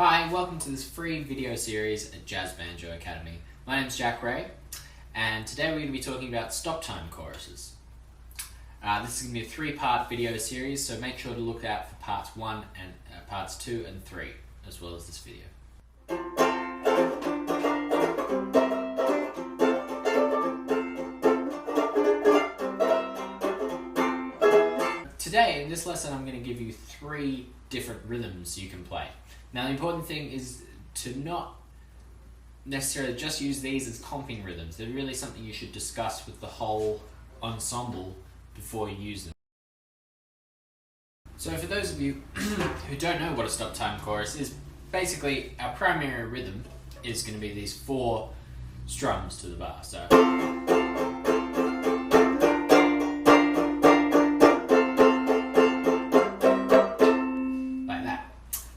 Hi, welcome to this free video series at Jazz Banjo Academy. My name is Jack Ray, and today we're going to be talking about stop time choruses. This is going to be a three-part video series, so make sure to look out for parts 1 and parts 2 and 3, as well as this video. Today, in this lesson, I'm going to give you 3 different rhythms you can play. Now, the important thing is to not necessarily just use these as comping rhythms. They're really something you should discuss with the whole ensemble before you use them. So for those of you who don't know what a stop time chorus is, basically our primary rhythm is going to be these 4 strums to the bar. So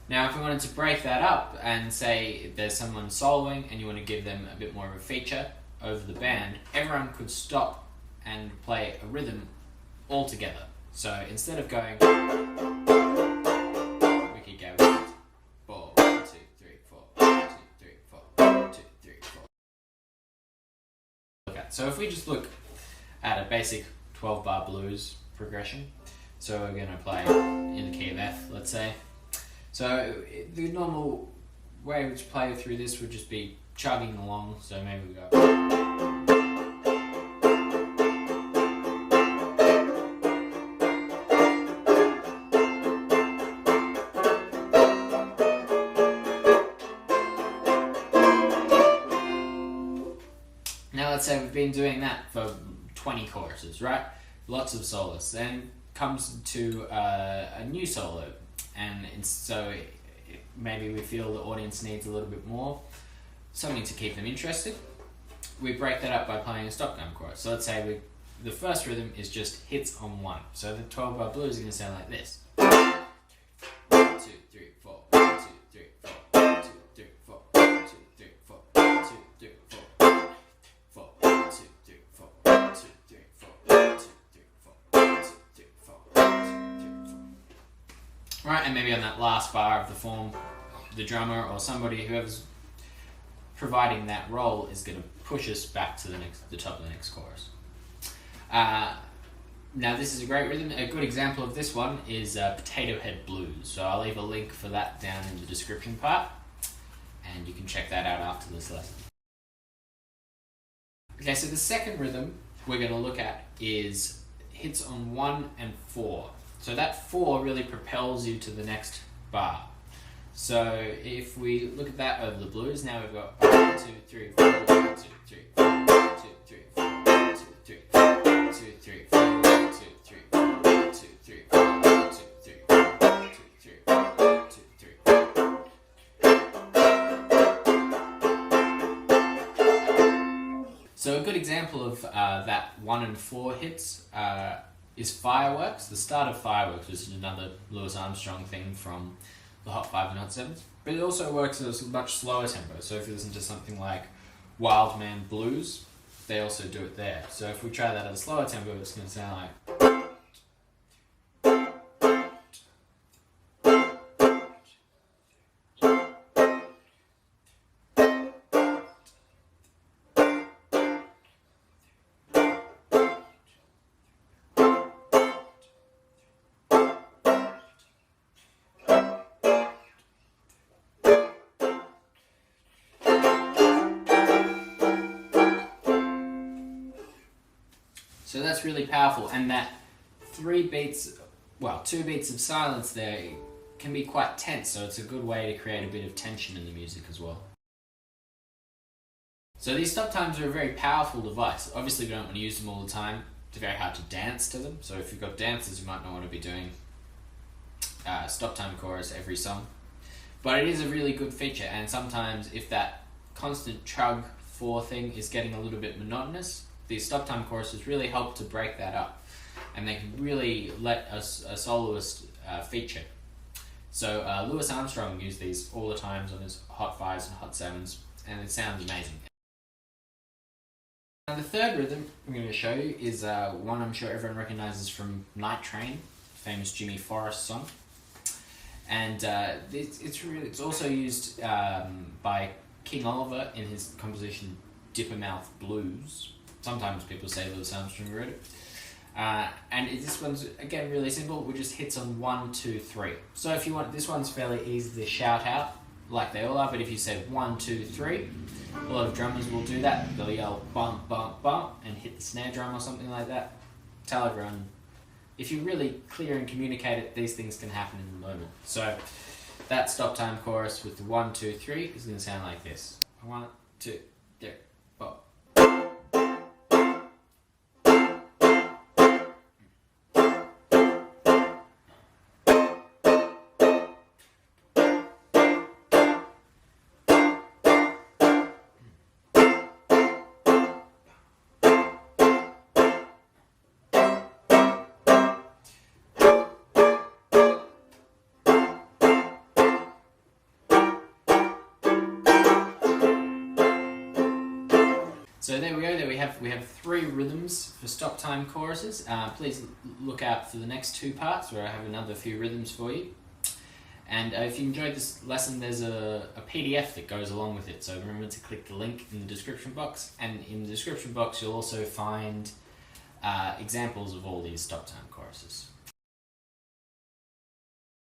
now, if we wanted to break that up and say there's someone soloing and you want to give them a bit more of a feature over the band, everyone could stop and play a rhythm all together. So instead of going, we could go 1, 2, 4, 1, 2, 3, 4, 1, 2, 3, 4, 1, 2, 3, 4. Okay, so if we just look at a basic 12-bar blues progression, so we're going to play in the key of F, let's say. So the normal way to play through this would just be chugging along, so maybe we go. Now let's say we've been doing that for 20 choruses, right? Lots of solos. Then comes to a new solo. And so maybe we feel the audience needs a little bit more, something to keep them interested. We break that up by playing a stop time chorus. So let's say the first rhythm is just hits on 1. So the 12-bar blues is going to sound like this. 1, 2, 3, 4, 1, 2, 3, 4, 1, 2, 3, 4, 1, 2, 3, 4, 1, 2, 3, 4, 4, 1, 2, 3, 4, 1, 2, 3, 4, 1, 2, 3, 4, 1, 2, 3, 4, 1, 2, 3, 4. Right, and maybe on that last bar of the form, the drummer or somebody, whoever's providing that role, is going to push us back to the top of the next chorus. Now this is a great rhythm. A good example of this one is Potato Head Blues. So I'll leave a link for that down in the description part, and you can check that out after this lesson. Okay, so the second rhythm we're going to look at is hits on 1 and 4. So that 4 really propels you to the next bar. So if we look at that over the blues, now we've got 1, 2, 3, 4, 1, 2, 3, 4, 1, 2, 3, 4, 1, 2, 3, 4, 1, 2, 3, 4, 1, 2, 3, 4, 1, 2, 3, 4, 1, 2, 3, 4, 1, 2, 3, 4, 1, 2, 3, 4. So a good example of that 1 and 4 hits is Fireworks. The start of Fireworks, which is another Louis Armstrong thing from the Hot 5 and Hot 7s. But it also works at a much slower tempo. So if you listen to something like Wildman Blues, they also do it there. So if we try that at a slower tempo, it's going to sound like... So that's really powerful, and that 2 beats of silence there can be quite tense, so it's a good way to create a bit of tension in the music as well. So these stop times are a very powerful device. Obviously we don't want to use them all the time. It's very hard to dance to them, so if you've got dancers you might not want to be doing stop time chorus every song. But it is a really good feature, and sometimes if that constant chug 4 thing is getting a little bit monotonous, these stop time choruses really help to break that up, and they can really let a soloist feature. So Louis Armstrong used these all the times on his Hot 5s and Hot 7s, and it sounds amazing. Now the third rhythm I'm going to show you is one I'm sure everyone recognises from Night Train, famous Jimmy Forrest song. And it's also used by King Oliver in his composition Dippermouth Blues. Sometimes people say Louis Armstrong wrote it. This one's again really simple. We just hits on 1, 2, 3. So if you want, this one's fairly easy to shout out, like they all are. But if you say 1, 2, 3, a lot of drummers will do that. They'll yell bump, bump, bump, and hit the snare drum or something like that. Tell everyone, if you really clear and communicate it, these things can happen in the moment. So that stop time chorus with the 1, 2, 3 is going to sound like this. 1, 2, 3, 4. So there we go. There we have 3 rhythms for stop time choruses. Please look out for the next 2 parts where I have another few rhythms for you. And if you enjoyed this lesson, there's a PDF that goes along with it. So remember to click the link in the description box. And in the description box, you'll also find examples of all these stop time choruses.